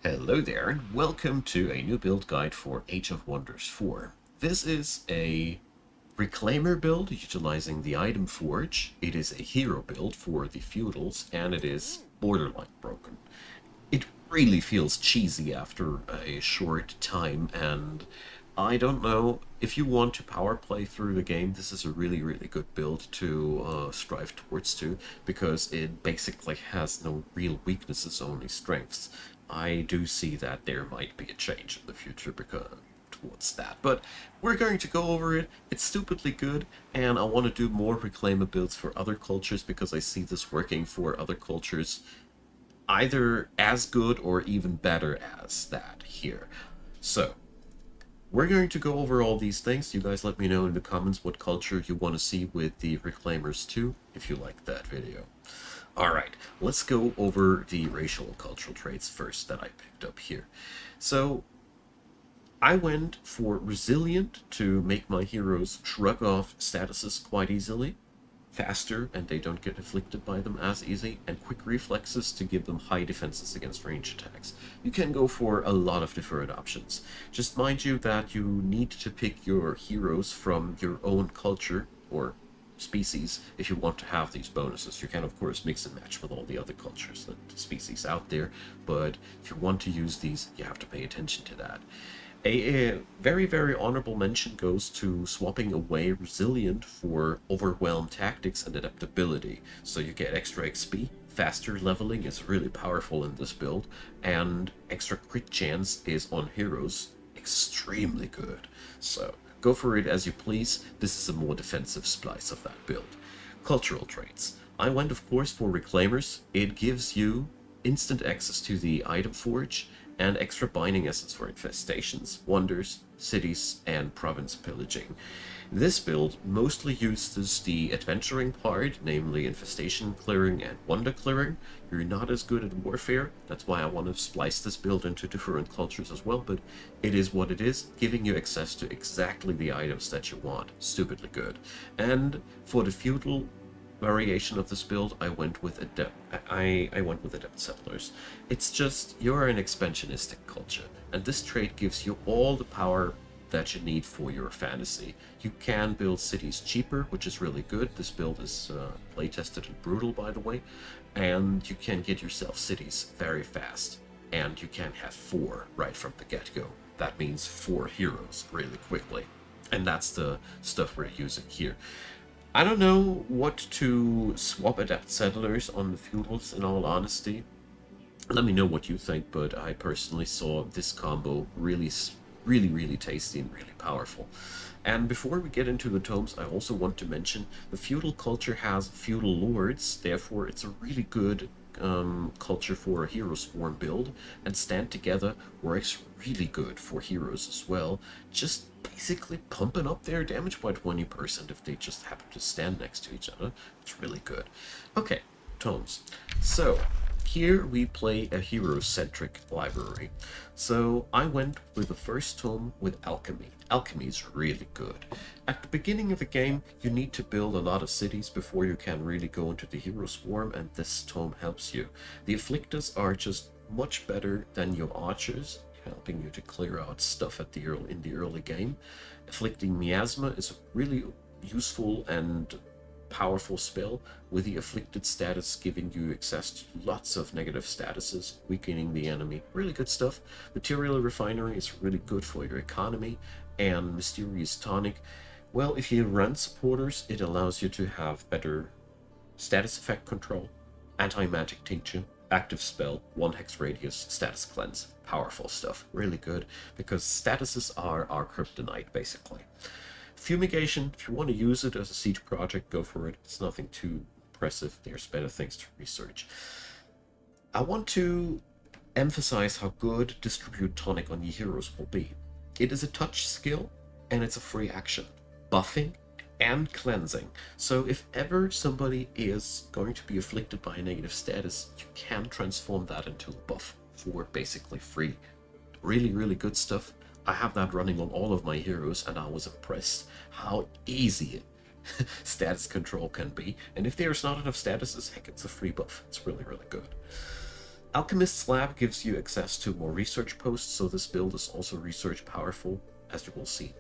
Hello there, and welcome to a new build guide for Age of Wonders 4. This is a Reclaimer build utilizing the item forge. It is a hero build for the feudals, and it is borderline broken. It really feels cheesy after a short time, and I don't know if you want to power play through the game. This is a really good build to strive towards because it basically has no real weaknesses, only strengths. I do see that there might be a change in the future because towards that, but we're going to go over it. It's stupidly good, and I want to do more reclaimer builds for other cultures because I see this working for other cultures either as good or even better as that here. So, we're going to go over all these things. You guys let me know in the comments what culture you want to see with the Reclaimers too, if you like that video. Alright, let's go over the racial and cultural traits first that I picked up here. So, I went for resilient to make my heroes shrug off statuses quite easily, faster, and they don't get afflicted by them as easy, and quick reflexes to give them high defenses against range attacks. You can go for a lot of different options. Just mind you that you need to pick your heroes from your own culture or species if you want to have these bonuses. You can of course mix and match with all the other cultures and species out there, but if you want to use these, you have to pay attention to that. A very honorable mention goes to swapping away Resilient for Overwhelm Tactics and Adaptability. So you get extra XP, faster leveling is really powerful in this build, and extra crit chance is on heroes extremely good. So go for it as you please. This is a more defensive splice of that build. Cultural traits. I went of course for Reclaimers. It gives you instant access to the item forge and extra binding essence for infestations, wonders, cities, and province pillaging. This build mostly uses the adventuring part, namely infestation clearing and wonder clearing. You're not as good at warfare, that's why I want to splice this build into different cultures as well, but it is what it is, giving you access to exactly the items that you want. Stupidly good. And for the feudal variation of this build, I went with adept settlers. It's just you're an expansionistic culture, and this trait gives you all the power that you need for your fantasy. You can build cities cheaper, which is really good. This build is playtested and brutal, by the way, and you can get yourself cities very fast, and you can have 4 right from the get-go. That means 4 heroes really quickly, and that's the stuff we're using here. I don't know what to swap adept settlers on the feudals, in all honesty. Let me know what you think, but I personally saw this combo really tasty and really powerful. And before we get into the tomes, I also want to mention the feudal culture has feudal lords, therefore it's a really good culture for a hero swarm build, and stand together works really good for heroes as well, just basically pumping up their damage by 20% if they just happen to stand next to each other. It's really good. Okay, tomes. So here we play a hero-centric library. So I went with the first tome with Alchemy. Alchemy is really good. At the beginning of the game, you need to build a lot of cities before you can really go into the hero swarm, and this tome helps you. The Afflictors are just much better than your archers, helping you to clear out stuff in the early game. Afflicting Miasma is really useful and powerful spell, with the afflicted status giving you access to lots of negative statuses, weakening the enemy. Really good stuff. Material Refinery is really good for your economy, and Mysterious Tonic, well, if you run supporters, it allows you to have better status effect control, anti-magic tincture, active spell, 1 hex radius, status cleanse. Powerful stuff. Really good, because statuses are our kryptonite, basically. Fumigation, if you want to use it as a siege project, go for it. It's nothing too impressive. There's better things to research. I want to emphasize how good Distribute Tonic on your heroes will be. It is a touch skill, and it's a free action. Buffing and cleansing. So if ever somebody is going to be afflicted by a negative status, you can transform that into a buff for basically free. Really good stuff. I have that running on all of my heroes, and I was impressed how easy status control can be. And if there's not enough statuses, heck, it's a free buff. It's really good. Alchemist's Lab gives you access to more research posts, so this build is also research powerful, as you will see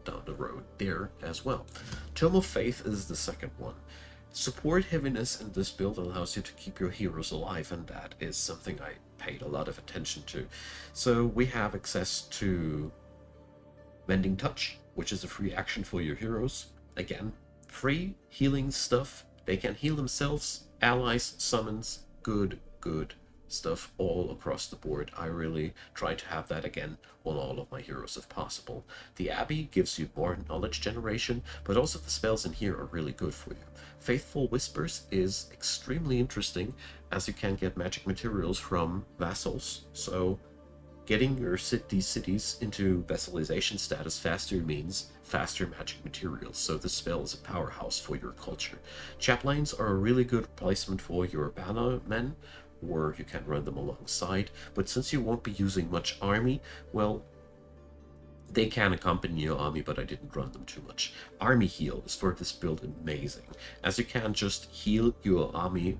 down the road there as well. Tome of Faith is the second one. Support heaviness in this build allows you to keep your heroes alive, and that is something I paid a lot of attention to. So we have access to Mending Touch, which is a free action for your heroes. Again, free healing stuff. They can heal themselves, allies, summons, good stuff all across the board. I really try to have that again on all of my heroes if possible. The Abbey gives you more knowledge generation, but also the spells in here are really good for you. Faithful Whispers is extremely interesting, as you can get magic materials from vassals, so getting these cities into vassalization status faster means faster magic materials, so this spell is a powerhouse for your culture. Chaplains are a really good placement for your banner men, or you can run them alongside, but since you won't be using much army, well, they can accompany your army, but I didn't run them too much. Army Heal is for this build amazing, as you can just heal your army,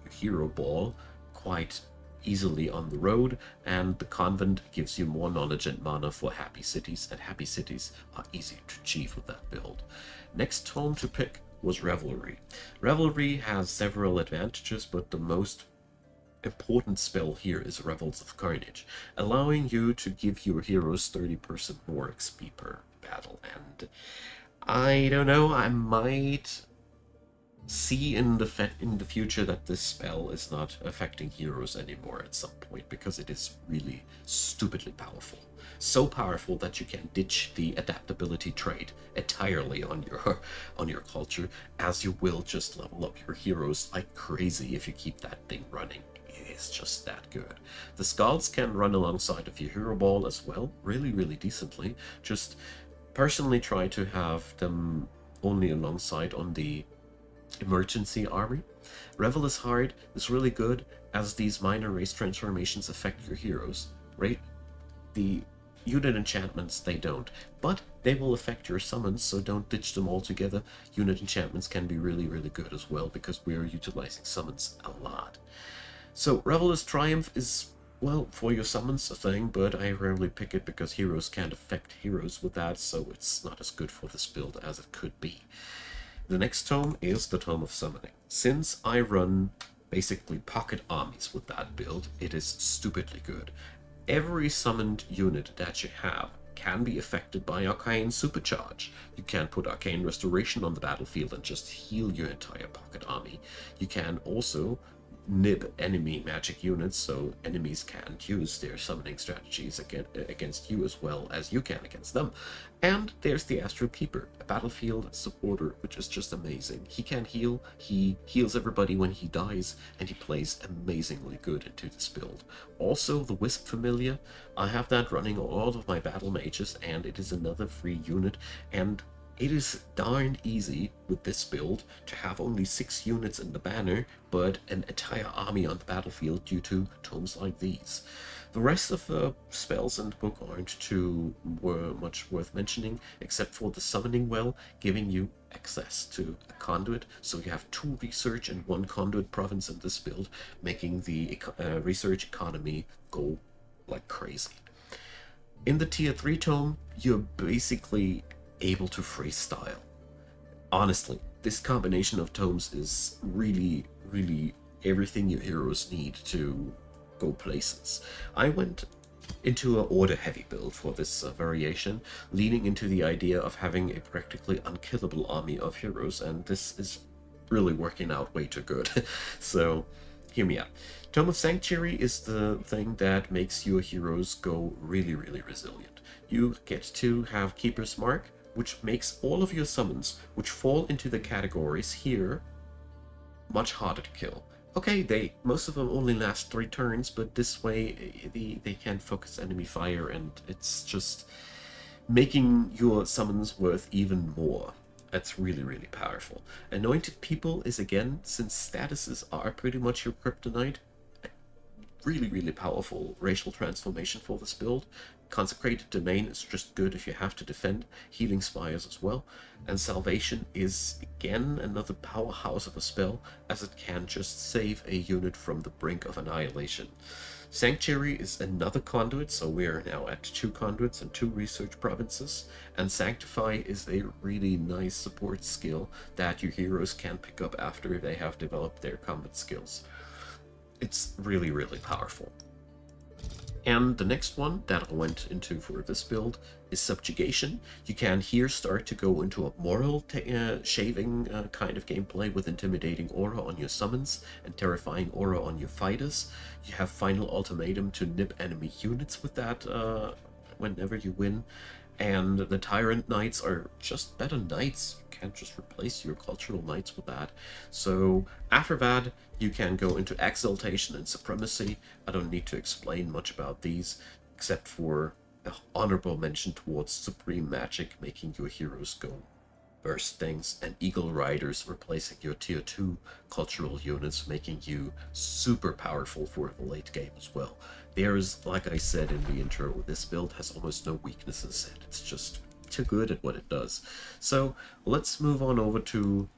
your hero ball, quite easily on the road, and the convent gives you more knowledge and mana for happy cities, and happy cities are easy to achieve with that build. Next tome to pick was Revelry. Revelry has several advantages, but the most important spell here is Revels of Carnage, allowing you to give your heroes 30% more XP per battle, and I don't know, I might see in the future that this spell is not affecting heroes anymore at some point, because it is really stupidly powerful. So powerful that you can ditch the adaptability trait entirely on your culture, as you will just level up your heroes like crazy if you keep that thing running. It is just that good. The Skalds can run alongside of your hero ball as well, really decently. Just personally try to have them only alongside on the emergency army. Revel is hard, is really good, as these minor race transformations affect your heroes, right? The unit enchantments, they don't, but they will affect your summons, so don't ditch them altogether. Unit enchantments can be really good as well, because we are utilizing summons a lot. So Revel's Triumph is, well, for your summons a thing, but I rarely pick it because heroes can't affect heroes with that, so it's not as good for this build as it could be. The next tome is the Tome of Summoning. Since I run basically pocket armies with that build, it is stupidly good. Every summoned unit that you have can be affected by Arcane Supercharge. You can put Arcane Restoration on the battlefield and just heal your entire pocket army. You can also nib enemy magic units, so enemies can't use their summoning strategies against you as well as you can against them. And there's the Astral Keeper, a battlefield supporter, which is just amazing. He can heal, he heals everybody when he dies, and he plays amazingly good into this build. Also, the Wisp Familiar, I have that running on all of my battle mages, and it is another free unit, and it is darn easy with this build to have only 6 units in the banner, but an entire army on the battlefield due to tomes like these. The rest of the spells in the book aren't too much worth mentioning, except for the Summoning Well, giving you access to a conduit, so you have 2 research and 1 conduit province in this build, making the research economy go like crazy. In the tier 3 tome, you're basically able to freestyle. Honestly, this combination of tomes is really everything your heroes need to go places. I went into an order heavy build for this variation, leaning into the idea of having a practically unkillable army of heroes, and this is really working out way too good. So hear me out. Tome of Sanctuary is the thing that makes your heroes go really resilient. You get to have Keeper's Mark, which makes all of your summons, which fall into the categories here, much harder to kill. Okay, most of them only last 3 turns, but this way they can focus enemy fire, and it's just making your summons worth even more. That's really powerful. Anointed People is, again, since statuses are pretty much your kryptonite, really, really powerful racial transformation for this build. Consecrated Domain is just good if you have to defend. Healing Spires as well. And Salvation is again another powerhouse of a spell, as it can just save a unit from the brink of annihilation. Sanctuary is another conduit, so we are now at 2 conduits and 2 research provinces. And Sanctify is a really nice support skill that your heroes can pick up after they have developed their combat skills. It's really, really powerful. And the next one that I went into for this build is Subjugation. You can here start to go into a moral shaving kind of gameplay with Intimidating Aura on your summons and Terrifying Aura on your fighters. You have Final Ultimatum to nip enemy units with that whenever you win. And the Tyrant Knights are just better knights. You can't just replace your cultural knights with that. So after that, you can go into Exaltation and Supremacy. I don't need to explain much about these, except for an honorable mention towards Supreme Magic, making your heroes go burst things, and Eagle Riders replacing your tier 2 cultural units, making you super powerful for the late game as well. There's, like I said in the intro, this build has almost no weaknesses, and it's just too good at what it does. So let's move on over to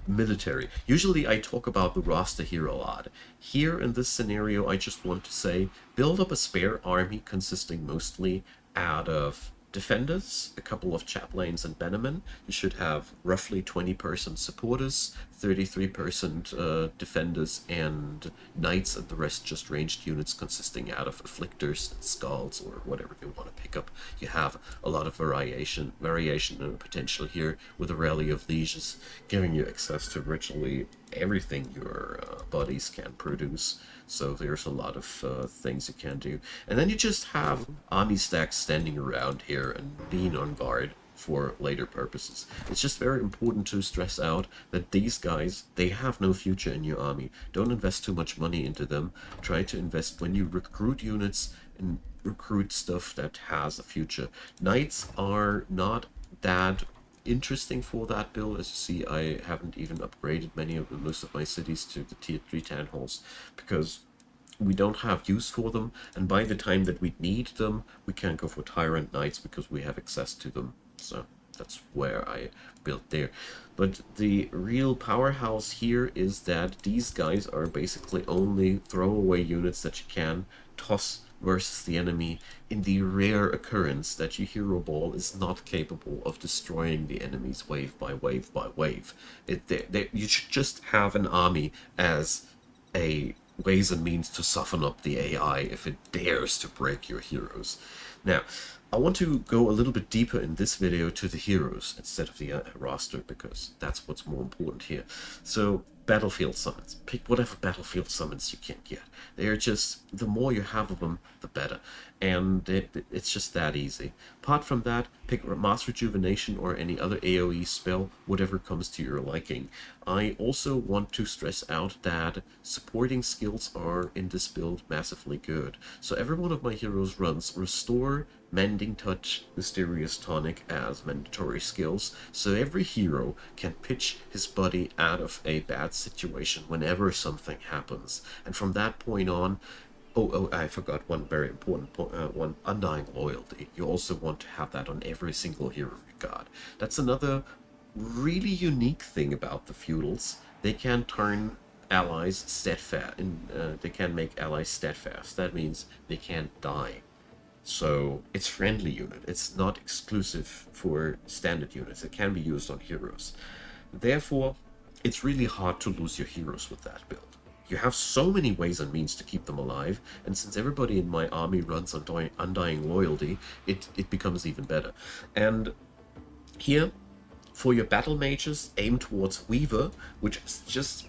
military. Usually I talk about the roster here a lot. Here in this scenario, I just want to say, build up a spare army consisting mostly out of defenders, a couple of chaplains and bannermen. You should have roughly 20% supporters, 33% defenders and knights, and the rest just ranged units consisting out of afflictors and skulls or whatever you want to pick up. You have a lot of variation and potential here with a rally of lieges, giving you access to virtually everything your bodies can produce. So there's a lot of things you can do. And then you just have army stacks standing around here and being on guard for later purposes. It's just very important to stress out that these guys, they have no future in your army. Don't invest too much money into them. Try to invest when you recruit units and recruit stuff that has a future. Knights are not that interesting for that build. As you see, I haven't even upgraded most of my cities to the tier 3 town halls because we don't have use for them, and by the time that we need them, we can't go for Tyrant Knights because we have access to them. So that's where I built there. But the real powerhouse here is that these guys are basically only throwaway units that you can toss versus the enemy in the rare occurrence that your hero ball is not capable of destroying the enemies wave by wave by wave. You should just have an army as a ways and means to soften up the AI if it dares to break your heroes. Now, I want to go a little bit deeper in this video to the heroes instead of the roster, because that's what's more important here. So, battlefield summons. Pick whatever battlefield summons you can get. They're just, the more you have of them, the better. And it's just that easy. Apart from that, pick Mass Rejuvenation or any other AoE spell, whatever comes to your liking. I also want to stress out that supporting skills are in this build massively good. So every one of my heroes runs Restore, Mending Touch, Mysterious Tonic as mandatory skills, so every hero can pitch his buddy out of a bad situation whenever something happens. And from that point on, I forgot one very important one, Undying Loyalty. You also want to have that on every single hero you got. That's another really unique thing about the Feudals. They can turn allies steadfast, they can make allies steadfast. That means they can't die. So it's friendly unit. It's not exclusive for standard units. It can be used on heroes. Therefore, it's really hard to lose your heroes with that build. You have so many ways and means to keep them alive, and since everybody in my army runs Undying Loyalty, it becomes even better. And here, for your battle mages, aim towards Weaver, which is just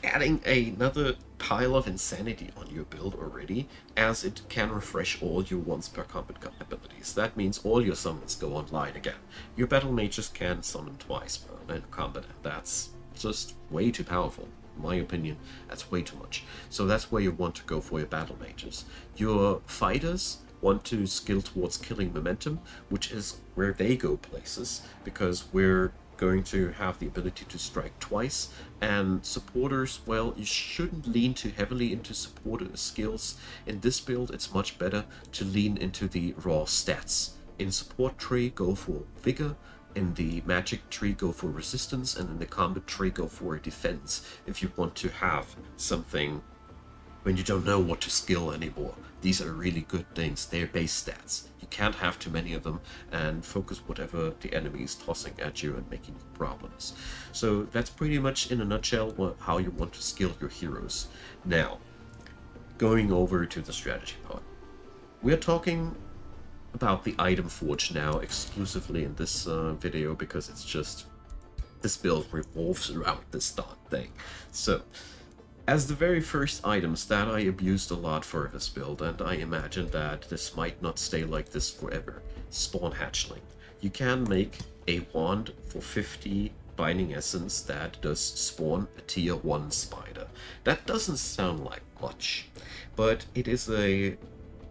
adding another pile of insanity on your build already, as it can refresh all your once per combat abilities. That means all your summons go online again. Your battle mages can summon twice in combat, and that's just way too powerful. In my opinion, that's way too much. So that's where you want to go for your battle mages. Your fighters want to skill towards killing momentum, which is where they go places, because we're going to have the ability to strike twice, and supporters, well, you shouldn't lean too heavily into supporter skills. In this build, it's much better to lean into the raw stats. In support tree, go for vigor. In the magic tree, go for resistance, and in the combat tree, go for defense if you want to have something when you don't know what to skill anymore. These are really good things. They're base stats. You can't have too many of them and focus whatever the enemy is tossing at you and making you problems. So that's pretty much in a nutshell how you want to skill your heroes. Now, going over to the strategy part. We're talking about the item forge now exclusively in this video because it's just this build revolves around this darn thing. So, as the very first items that I abused a lot for this build, and I imagine that this might not stay like this forever, Spawn Hatchling. You can make a wand for 50 Binding Essence that does spawn a tier 1 spider. That doesn't sound like much, but it is a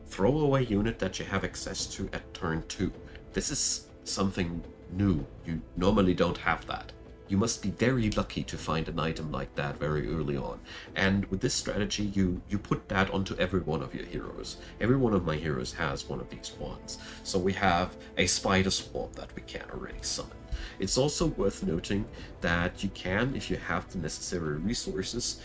throwaway unit that you have access to at turn 2. This is something new. You normally don't have that. You must be very lucky to find an item like that very early on. And with this strategy, you put that onto every one of your heroes. Every one of my heroes has one of these wands. So we have a spider swarm that we can already summon. It's also worth noting that you can, if you have the necessary resources,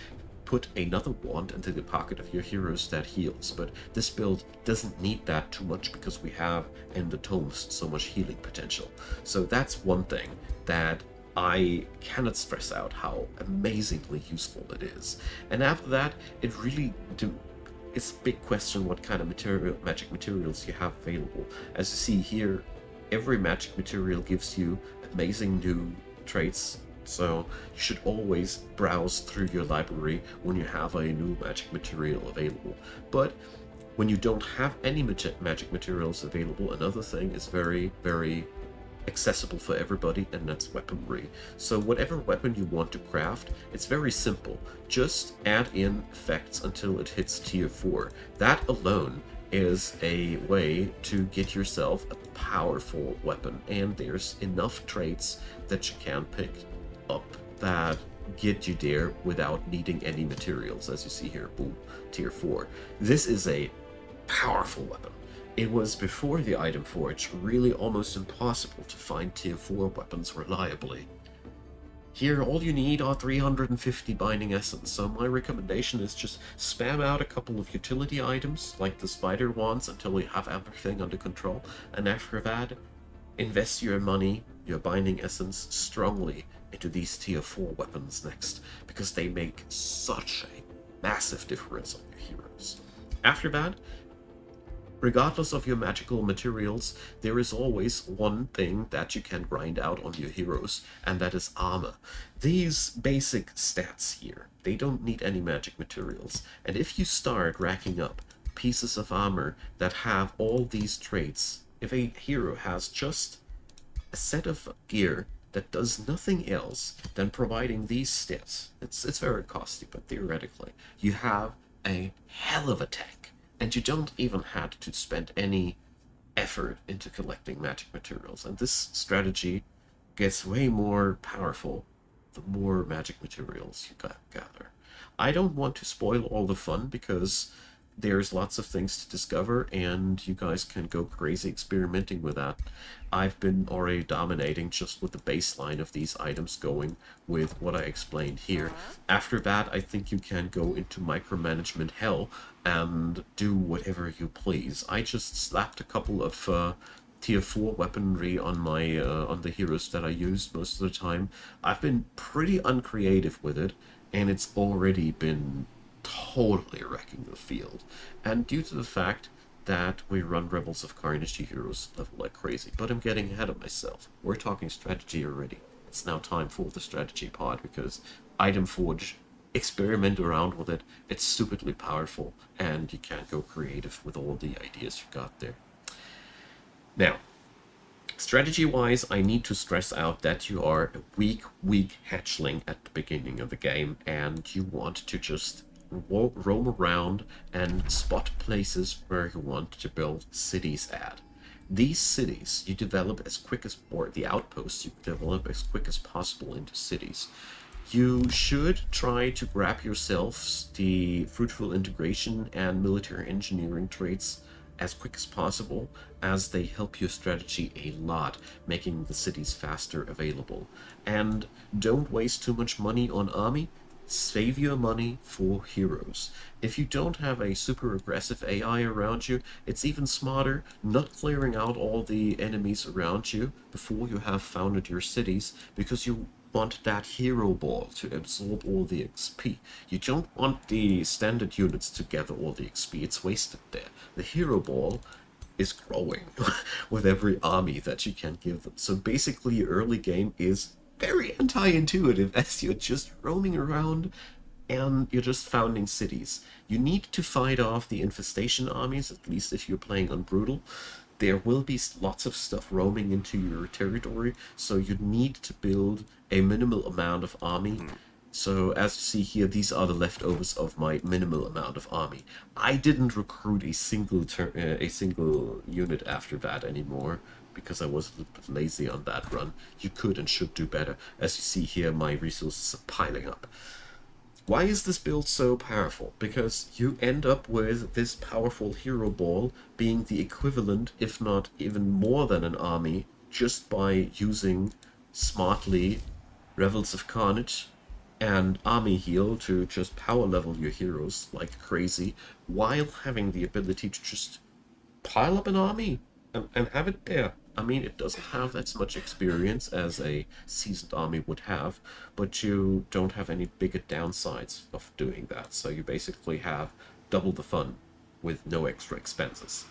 put another wand into the pocket of your heroes that heals, but this build doesn't need that too much because we have in the tomes so much healing potential. So that's one thing that I cannot stress out how amazingly useful it is. And after that, it really it's a big question what kind of magic materials you have available. As you see here, every magic material gives you amazing new traits, so you should always browse through your library when you have a new magic material available. But when you don't have any magic materials available, another thing is very, very accessible for everybody, and that's weaponry. So whatever weapon you want to craft, it's very simple. Just add in effects until it hits tier 4. That alone is a way to get yourself a powerful weapon, and there's enough traits that you can pick up that get you there without needing any materials. As you see here, boom, tier 4. This is a powerful weapon. It was, before the item forge, really almost impossible to find tier 4 weapons reliably. Here, all you need are 350 Binding Essence, so my recommendation is just spam out a couple of utility items, like the spider wands, until you have everything under control, and after that, invest your money, your Binding Essence, strongly into these tier 4 weapons next, because they make such a massive difference on your heroes. After that, regardless of your magical materials, there is always one thing that you can grind out on your heroes, and that is armor. These basic stats here, they don't need any magic materials, and if you start racking up pieces of armor that have all these traits, if a hero has just a set of gear that does nothing else than providing these stats, it's very costly, but theoretically, you have a hell of a tank. And you don't even have to spend any effort into collecting magic materials. And this strategy gets way more powerful the more magic materials you gather. I don't want to spoil all the fun because there's lots of things to discover and you guys can go crazy experimenting with that. I've been already dominating just with the baseline of these items, going with what I explained here. After that, I think you can go into micromanagement hell and do whatever you please. I just slapped a couple of tier 4 weaponry on my on the heroes that I used most of the time. I've been pretty uncreative with it, and it's already been totally wrecking the field. And due to the fact that we run Rebels of Carnage, heroes level like crazy. But I'm getting ahead of myself. We're talking strategy already. It's now time for the strategy part, because Item Forge, experiment around with it. It's stupidly powerful, and you can go creative with all the ideas you got there. Now, strategy-wise, I need to stress out that you are a weak hatchling at the beginning of the game, and you want to just roam around and spot places where you want to build cities at. These cities you develop as quick as, or the outposts you develop as quick as possible into cities. You should try to grab yourselves the fruitful integration and military engineering traits as quick as possible, as they help your strategy a lot, making the cities faster available. And don't waste too much money on army. Save your money for heroes. If you don't have a super aggressive AI around you, it's even smarter not clearing out all the enemies around you before you have founded your cities, because you want that hero ball to absorb all the XP. You don't want the standard units to gather all the XP, it's wasted there. The hero ball is growing with every army that you can give them. So basically, your early game is very anti-intuitive as you're just roaming around and you're just founding cities. You need to fight off the infestation armies, at least if you're playing on brutal. There will be lots of stuff roaming into your territory, so you need to build a minimal amount of army. So as you see here, these are the leftovers of my minimal amount of army. I didn't recruit a single unit after that anymore, because I was a little bit lazy on that run. You could and should do better. As you see here, my resources are piling up. Why is this build so powerful? Because you end up with this powerful hero ball being the equivalent, if not even more than an army, just by using smartly Revels of Carnage and Army Heal to just power level your heroes like crazy, while having the ability to just pile up an army and have it there. I mean, it doesn't have as much experience as a seasoned army would have, but you don't have any bigger downsides of doing that. So you basically have double the fun with no extra expenses.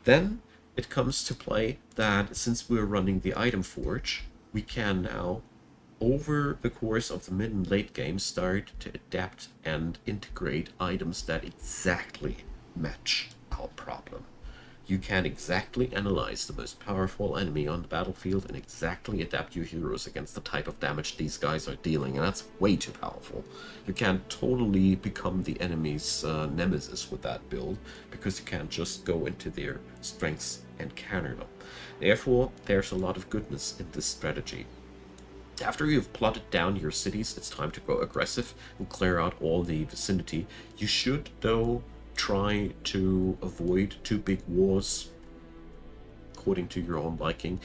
Then it comes to play that since we're running the item forge, we can now, over the course of the mid and late game, start to adapt and integrate items that exactly match our problem. You can exactly analyze the most powerful enemy on the battlefield and exactly adapt your heroes against the type of damage these guys are dealing, and that's way too powerful. You can totally become the enemy's nemesis with that build, because you can just go into their strengths and counter them. Therefore, there's a lot of goodness in this strategy. After you've plotted down your cities, it's time to go aggressive and clear out all the vicinity. You should, though, try to avoid too big wars according to your own liking.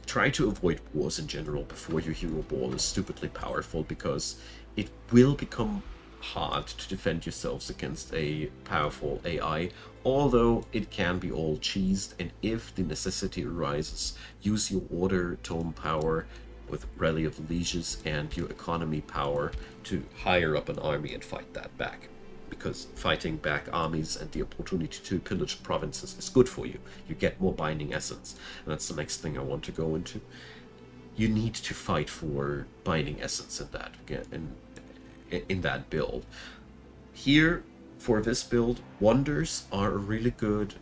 Try to avoid wars in general before your hero ball is stupidly powerful, because it will become hard to defend yourselves against a powerful AI, although it can be all cheesed, and if the necessity arises, use your order tome power with Rally of the Lieges and your economy power to hire up an army and fight that back. Because fighting back armies and the opportunity to pillage provinces is good for you. You get more binding essence, and that's the next thing I want to go into. You need to fight for binding essence in that build. Here, for this build, wonders are a really good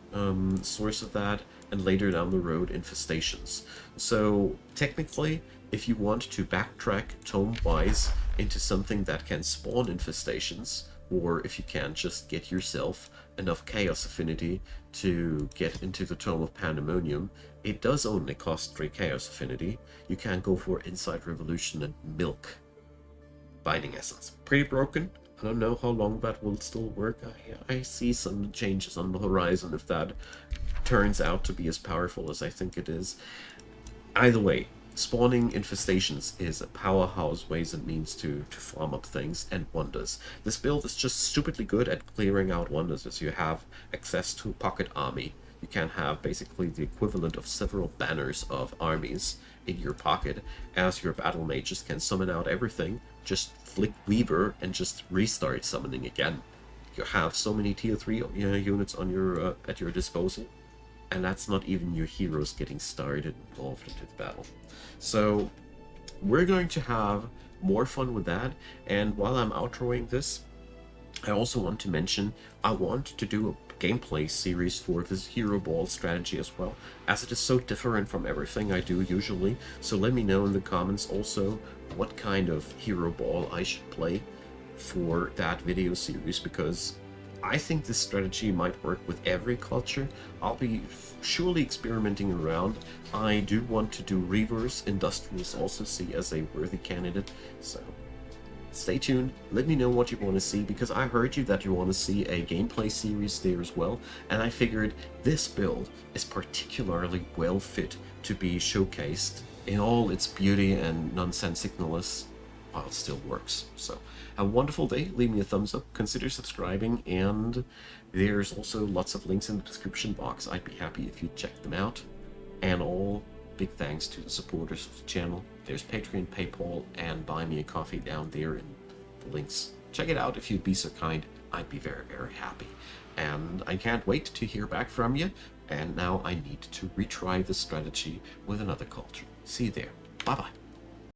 source of that, and later down the road, infestations. So technically, if you want to backtrack tome-wise into something that can spawn infestations, or if you can just get yourself enough chaos affinity to get into the Tome of Pandemonium, it does only cost 3 chaos affinity. You can go for Inside Revolution and milk binding essence. Pretty broken. I don't know how long that will still work. I see some changes on the horizon if that turns out to be as powerful as I think it is. Either way, spawning infestations is a powerhouse ways and means to farm up things and wonders. This build is just stupidly good at clearing out wonders, as you have access to pocket army. You can have basically the equivalent of several banners of armies in your pocket, as your battle mages can summon out everything, just flick Weaver and just restart summoning again. You have so many tier 3 units on your at your disposal, and that's not even your heroes getting started involved into the battle. So we're going to have more fun with that, and while I'm outroing this, I also want to mention I want to do a gameplay series for this hero ball strategy as well, as it is so different from everything I do usually. So let me know in the comments also what kind of hero ball I should play for that video series, because I think this strategy might work with every culture. I'll be surely experimenting around. I do want to do reverse industrious also see as a worthy candidate, so stay tuned. Let me know what you want to see, because I heard you that you want to see a gameplay series there as well, and I figured this build is particularly well fit to be showcased in all its beauty and nonsensicalness while it still works. So, have a wonderful day. Leave me a thumbs up, consider subscribing, and there's also lots of links in the description box. I'd be happy if you check them out. And all big thanks to the supporters of the channel. There's Patreon, PayPal, and Buy Me a Coffee down there in the links. Check it out if you'd be so kind. I'd be very, very happy. And I can't wait to hear back from you. And now I need to retry this strategy with another culture. See you there. Bye-bye.